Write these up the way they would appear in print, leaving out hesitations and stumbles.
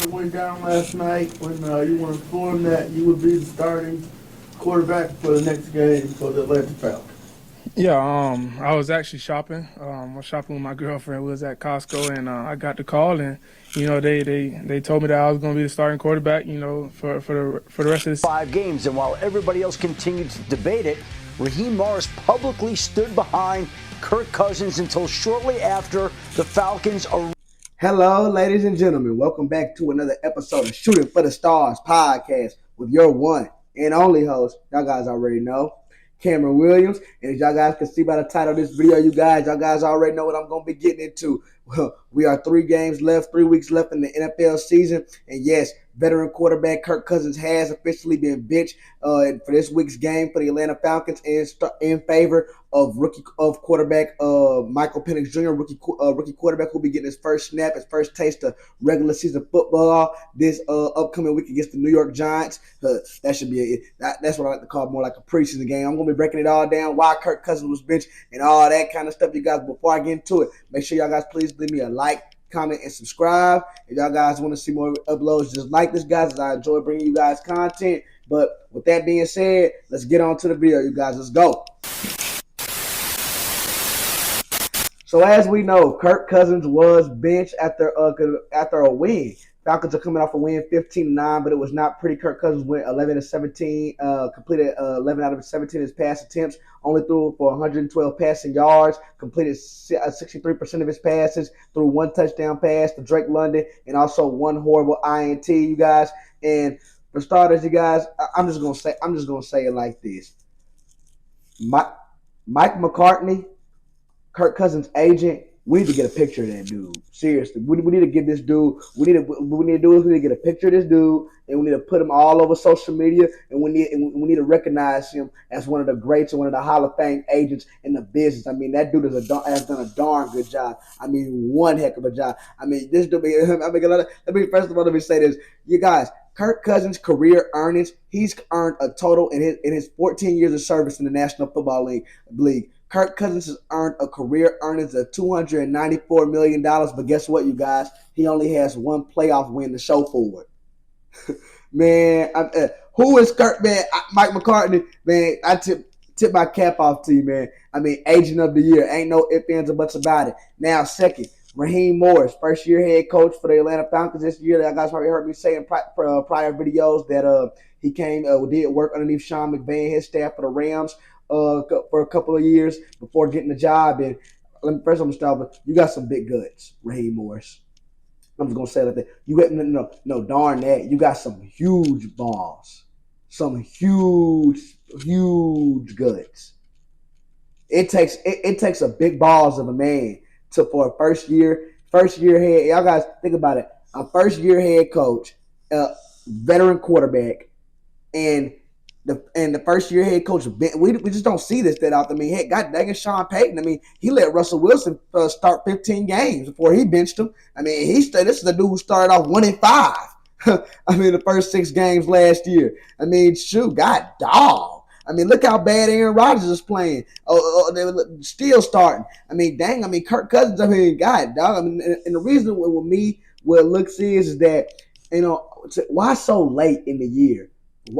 that went down last night when you were informed that you would be the starting quarterback for the next game for the Atlanta Falcons? Yeah, I was actually shopping. I was shopping with my girlfriend. We was at Costco, and I got the call, and they told me that I was going to be the starting quarterback. For the rest of this. 5 games, and while everybody else continued to debate it, Raheem Morris publicly stood behind Kirk Cousins until shortly after the Falcons. Hello, ladies and gentlemen. Welcome back to another episode of Shooting for the Stars podcast with your one and only host. Y'all guys already know, Cameron Williams. And as y'all guys can see by the title of this video, y'all guys already know what I'm going to be getting into. Well, we are 3 games left, 3 weeks left in the NFL season. And yes, veteran quarterback Kirk Cousins has officially been benched for this week's game for the Atlanta Falcons in favor of quarterback Michael Penix Jr., rookie quarterback who'll be getting his first snap, his first taste of regular season football this upcoming week against the New York Giants. That should be that's what I like to call more like a preseason game. I'm gonna be breaking it all down, why Kirk Cousins was benched and all that kind of stuff. You guys, before I get into it, make sure y'all guys please leave me a like, comment, and subscribe. If y'all guys want to see more uploads, just like this, guys, as I enjoy bringing you guys content. But with that being said, let's get on to the video, you guys. Let's go. So as we know, Kirk Cousins was benched after a win. Falcons are coming off a win 15-9, but it was not pretty. Kirk Cousins went 11-17, completed 11 out of 17 of his pass attempts, only threw for 112 passing yards, completed 63% of his passes, threw 1 touchdown pass to Drake London, and also 1 horrible INT, you guys. And for starters, you guys, I'm just gonna say it like this: Mike McCartney, Kirk Cousins' agent, we need to get a picture of that dude. Seriously, we need to get this dude. We need to get a picture of this dude, and we need to put him all over social media. And we need to recognize him as one of the greats and one of the Hall of Fame agents in the business. I mean, that dude has done a darn good job. I mean, one heck of a job. I mean, this dude. Let me say this, you guys. Kirk Cousins' career earnings, he's earned a total in his 14 years of service in the National Football League. Kirk Cousins has earned a career earnings of $294 million, but guess what, you guys? He only has 1 playoff win to show for it. Man, who is Kirk, man? Mike McCartney, man, I tip my cap off to you, man. I mean, agent of the year. Ain't no ifs, ands, or buts about it. Now, second, Raheem Morris, first-year head coach for the Atlanta Falcons this year. That guys probably heard me say in prior videos that he did work underneath Sean McVay and his staff for the Rams for a couple of years before getting the job. And I'm gonna start with, you got some big guts, Raheem Morris. I'm just gonna say it like that. You got no, darn that. You got some huge balls, some huge guts. It takes a big balls of a man for a first year head. Y'all guys think about it. A first year head coach, veteran quarterback, and the first year head coach. We just don't see this that often. I mean, heck, God dang it, Sean Payton. I mean, he let Russell Wilson start 15 games before he benched him. I mean, this is the dude who started off 1-5. I mean, the first 6 games last year. I mean, shoot, God dog. I mean, look how bad Aaron Rodgers is playing. They were still starting. I mean, dang. I mean, Kirk Cousins. I mean, God, dog. I mean, and the reason with me, what it looks is that, why so late in the year?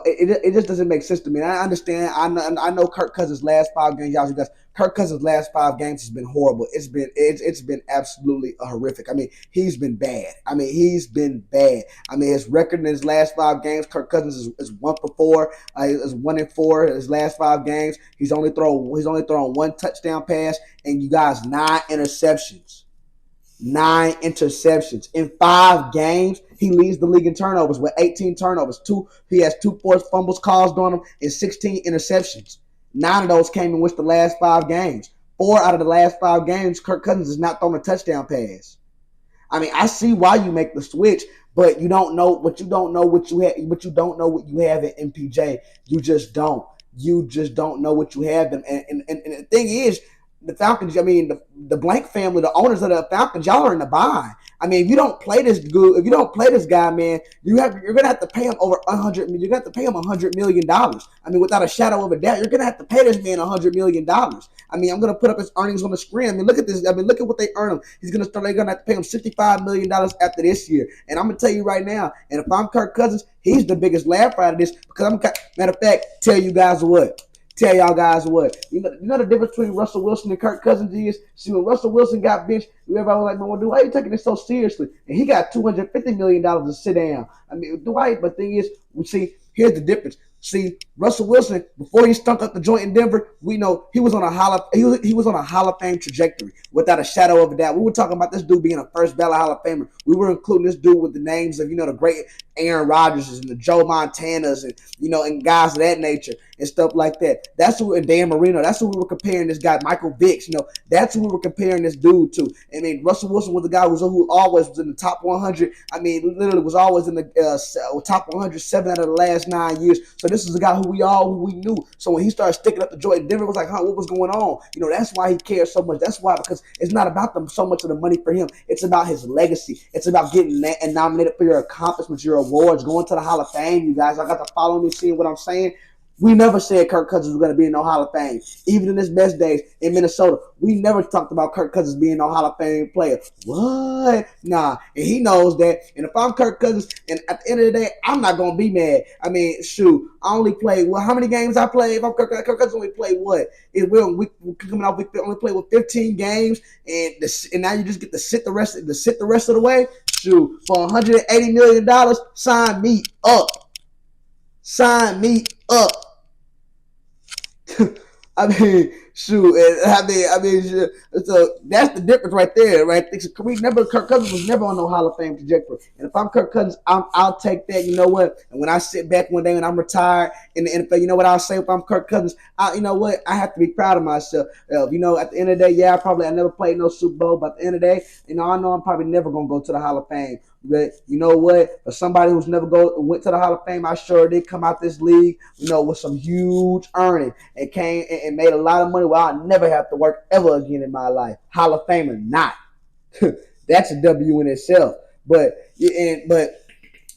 It just doesn't make sense to me. And I understand. I know Kirk Cousins' last 5 games. Y'all, you guys, Kirk Cousins' last 5 games has been horrible. It's been absolutely horrific. I mean, he's been bad. I mean, his record in his last 5 games, Kirk Cousins is 1-for-4. Is 1-4 in his last 5 games. He's only thrown 1 touchdown pass, and you guys, 9 interceptions. 9 interceptions in 5 games. He leads the league in turnovers with 18 turnovers. He has 2 forced fumbles caused on him and 16 interceptions. 9 of those came in the last 5 games. 4 out of the last 5 games, Kirk Cousins has not thrown a touchdown pass. I mean, I see why you make the switch, but you don't know what you have in MPJ. You just don't. You just don't know what you have them. And the thing is, the Falcons, I mean, the Blank family, the owners of the Falcons, y'all are in the bind. I mean, if you don't play this guy, man, you're gonna have to pay him over $100. You're gonna have to pay him $100 million. I mean, without a shadow of a doubt, you're gonna have to pay this man $100 million. I mean, I'm gonna put up his earnings on the screen. I mean, look at this. I mean, look at what they earn him. They're gonna have to pay him $65 million after this year. And I'm gonna tell you right now. And if I'm Kirk Cousins, he's the biggest laugh out of this because matter of fact, tell y'all guys what. You know the difference between Russell Wilson and Kirk Cousins is? See, when Russell Wilson got benched, everybody was like, man, why are you taking this so seriously? And he got $250 million to sit down. I mean, Dwight, but the thing is, here's the difference. See, Russell Wilson, before he stunk up the joint in Denver, we know he was on a Hall of Fame trajectory without a shadow of a doubt. We were talking about this dude being a first ballot Hall of Famer. We were including this dude with the names of, the great Aaron Rodgers and the Joe Montanas and, and guys of that nature and stuff like that. That's who, and Dan Marino, that's who we were comparing this guy, Michael Vick. That's who we were comparing this dude to. I mean, Russell Wilson was the guy who always was in the top 100. I mean, literally was always in the top 100 7 out of the last 9 years. So this is a guy who we knew. So when he started sticking up the joint, Denver was like, what was going on? That's why he cares so much. That's why, because it's not about so much of the money for him. It's about his legacy. It's about getting nominated for your accomplishments, your awards, going to the Hall of Fame. You guys, I got to follow me, seeing what I'm saying. We never said Kirk Cousins was going to be in no Hall of Fame. Even in his best days in Minnesota, we never talked about Kirk Cousins being no Hall of Fame player. What? Nah. And he knows that. And if I'm Kirk Cousins, and at the end of the day, I'm not going to be mad. I mean, shoot, I only played, how many games I played? If I'm Kirk Cousins only played what? We're coming off, we only played with 15 games, and now you just get to sit the rest of the way? Shoot, for $180 million, sign me up. Sign me up. I mean, shoot. So that's the difference right there, right? Kirk Cousins was never on no Hall of Fame trajectory. And if I'm Kirk Cousins, I'll take that. You know what? And when I sit back one day when I'm retired in the NFL, you know what I'll say if I'm Kirk Cousins? You know what? I have to be proud of myself. At the end of the day, I never played no Super Bowl, but at the end of the day, I know I'm probably never going to go to the Hall of Fame. But you know what? For somebody who's never went to the Hall of Fame, I sure did come out this league, with some huge earning and came and made a lot of money where I'll never have to work ever again in my life. Hall of Fame or not. That's a W in itself. But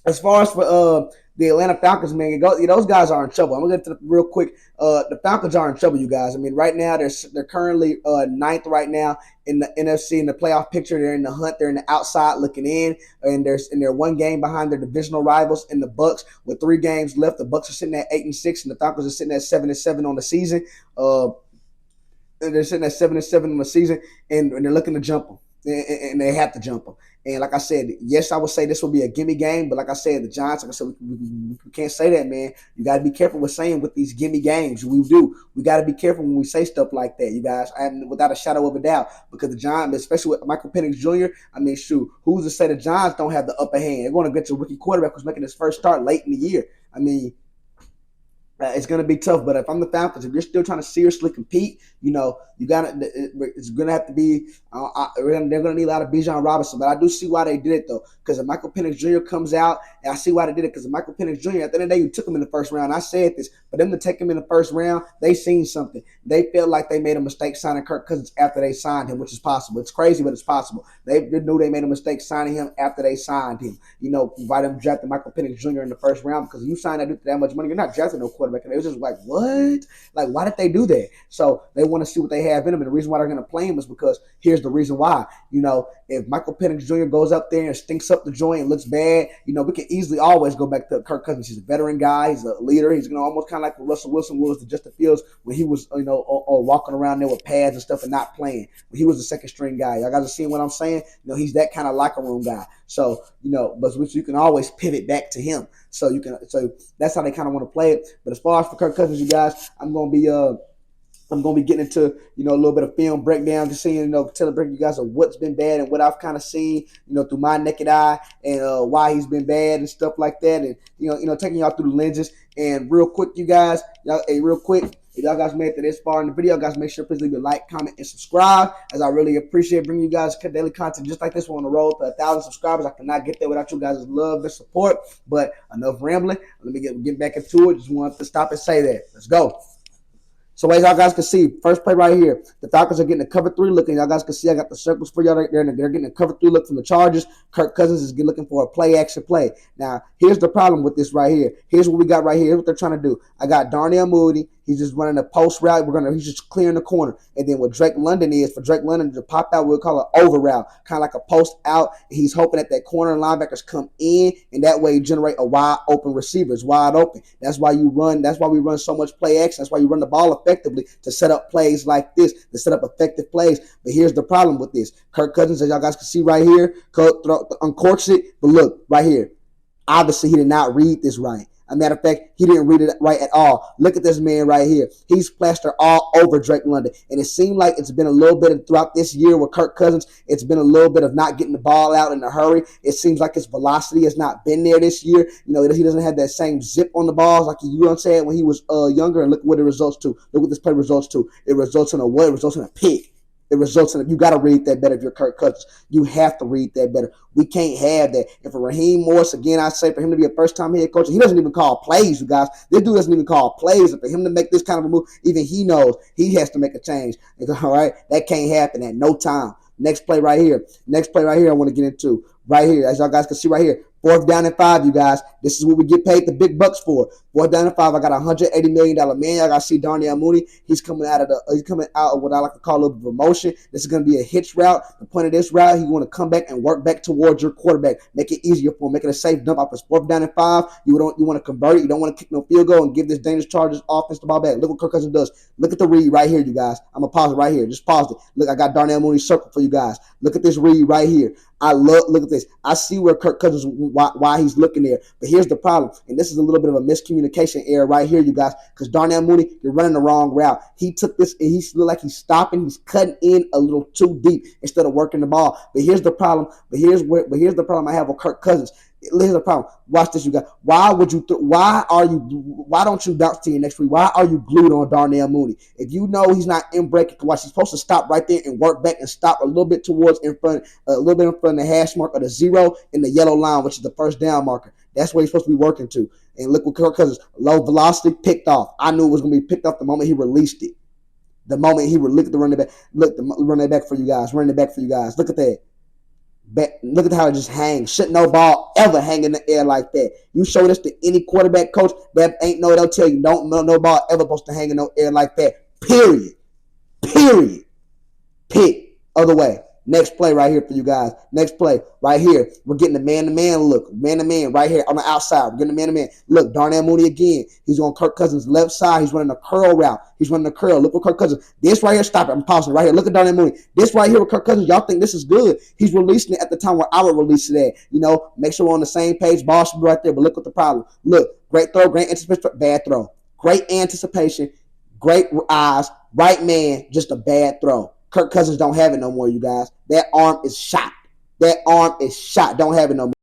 as far as for the Atlanta Falcons, man, those guys are in trouble. I'm gonna get to real quick. The Falcons are in trouble, you guys. I mean, right now they're currently ninth right now in the NFC in the playoff picture. They're in the hunt. They're in the outside looking in, and they're one game behind their divisional rivals in the Bucks with 3 games left. The Bucks are sitting at 8-6, and the Falcons are sitting at 7-7 on the season. They're sitting at 7-7 on the season, and they're looking to jump them, and they have to jump them. And like I said, yes, I would say this will be a gimme game, but like I said, the Giants, like I said, we can't say that, man. You got to be careful with saying with these gimme games. We do. We got to be careful when we say stuff like that, you guys, and without a shadow of a doubt, because the Giants, especially with Michael Penix Jr., I mean, shoot, who's to say the Giants don't have the upper hand? They're going to get to a rookie quarterback who's making his first start late in the year. I mean, it's going to be tough, but if I'm the Falcons, if you're still trying to seriously compete, it's going to have to be, they're going to need a lot of Bijan Robinson, but I do see why they did it, though, because if Michael Penix Jr. comes out, and I see why they did it, because if Michael Penix Jr., at the end of the day, you took him in the first round. I said this, for them to take him in the first round, they seen something. They felt like they made a mistake signing Kirk Cousins after they signed him, which is possible. It's crazy, but it's possible. They knew they made a mistake signing him after they signed him. Why them drafted Michael Penix Jr. in the first round, because you signed that dude for that much money, you're not drafting no quarterback. And it was just like, what? Like, why did they do that? So they want to see what they have in him, and the reason why they're going to play him is because here's the reason why. If Michael Penix Jr. goes up there and stinks up the joint and looks bad, we can easily always go back to Kirk Cousins. He's a veteran guy. He's a leader. He's almost kind of like what Russell Wilson was to Justin Fields when he was, or walking around there with pads and stuff and not playing. When he was the second string guy. Y'all guys are seeing what I'm saying? He's that kind of locker room guy. So, but which you can always pivot back to him. So that's how they kind of want to play it. But as far as for Kirk Cousins, you guys, I'm going to be getting into, a little bit of film breakdown, just seeing, telling you guys of what's been bad and what I've kind of seen, through my naked eye and why he's been bad and stuff like that. And, taking y'all through the lenses. And real quick, you guys, if y'all guys made it this far in the video, guys, make sure please leave a like, comment, and subscribe, as I really appreciate bringing you guys daily content just like this one on the road to 1,000 subscribers. I cannot get there without you guys' love and support. But enough rambling. Let me get back into it. Just wanted to stop and say that. Let's go. So as y'all guys can see, first play right here, the Falcons are getting a cover 3 look, and y'all guys can see I got the circles for y'all right there, and they're getting a cover 3 look from the Chargers. Kirk Cousins is looking for a play-action play. Now, here's the problem with this right here. Here's what we got right here. Here's what they're trying to do. I got Darnell Mooney. He's just running a post route. He's just clearing the corner. And then what Drake London is, for Drake London to pop out, we'll call it over route, kind of like a post out. He's hoping that corner linebackers come in, and that way you generate a wide open receiver. It's wide open. That's why we run so much play action. That's why you run the ball effectively, to set up plays like this, to set up effective plays. But here's the problem with this. Kirk Cousins, as y'all guys can see right here, uncorks it. But look, right here. Obviously, he did not read this right. As a matter of fact, he didn't read it right at all. Look at this man right here. He's plastered all over Drake London. And it seemed like it's been a little bit throughout this year with Kirk Cousins, it's been a little bit of not getting the ball out in a hurry. It seems like his velocity has not been there this year. You know, he doesn't have that same zip on the balls like you know what I'm saying, when he was younger. And look what it results to. Look what this play results to. It results in a what? It results in a pick. It results in, you got to read that better if you're Kirk Cousins. You have to read that better. We can't have that. And for Raheem Morris, again, I say for him to be a first-time head coach, he doesn't even call plays, you guys. This dude doesn't even call plays. And for him to make this kind of a move, even he knows he has to make a change. All right? That can't happen at no time. Next play right here. Next play right here I want to get into. Right here, as y'all guys can see right here. 4th down and 5, you guys. This is what we get paid the big bucks for. 4th down and 5. I got a $180 million man. Y'all got to see Darnell Mooney. He's coming out of what I like to call a little bit of motion. This is going to be a hitch route. The point of this route, he's going to come back and work back towards your quarterback. Make it easier for him. Make it a safe dump off his 4th down and 5. You want to convert it. You don't want to kick no field goal and give this dangerous Chargers offense the ball back. Look what Kirk Cousins does. Look at the read right here, you guys. I'm going to pause it right here. Just pause it. Look, I got Darnell Mooney circled for you guys. Look at this read right here. Look at this. I see where Kirk Cousins, why he's looking there. But here's the problem. And this is a little bit of a miscommunication error right here, you guys. Because Darnell Mooney, you're running the wrong route. He took this and he looked like he's stopping. He's cutting in a little too deep instead of working the ball. But here's the problem. But here's the problem I have with Kirk Cousins. Here's the problem. Watch this, you guys. Why don't you bounce to your next read? Why are you glued on Darnell Mooney? If you know he's not in break, watch, he's supposed to stop right there and work back and stop a little bit in front of the hash mark or the 0 in the yellow line, which is the 1st down marker. That's where he's supposed to be working to. And look what Kirk Cousins, low velocity, picked off. I knew it was going to be picked off the moment he released it. The moment he look at the running back. Look, the running back for you guys. Running back for you guys. Look at that. Look at how it just hangs. Shouldn't no ball ever hang in the air like that. You show this to any quarterback coach, that ain't no, they'll tell you, no ball ever supposed to hang in no air like that. Period. Pick. Other way. Next play right here for you guys. Next play right here. We're getting the man-to-man look. Man-to-man right here on the outside. We're getting the man-to-man. Look, Darnell Mooney again. He's on Kirk Cousins' left side. He's running a curl route. He's running a curl. Look what Kirk Cousins. This right here, stop it. I'm pausing right here. Look at Darnell Mooney. This right here with Kirk Cousins, y'all think this is good. He's releasing it at the time where I would release it at. You know, make sure we're on the same page. Ball should be right there. But look what the problem. Look, great throw, great anticipation, bad throw. Great anticipation, great eyes, right man, just a bad throw. Kirk Cousins don't have it no more, you guys. That arm is shot. Don't have it no more.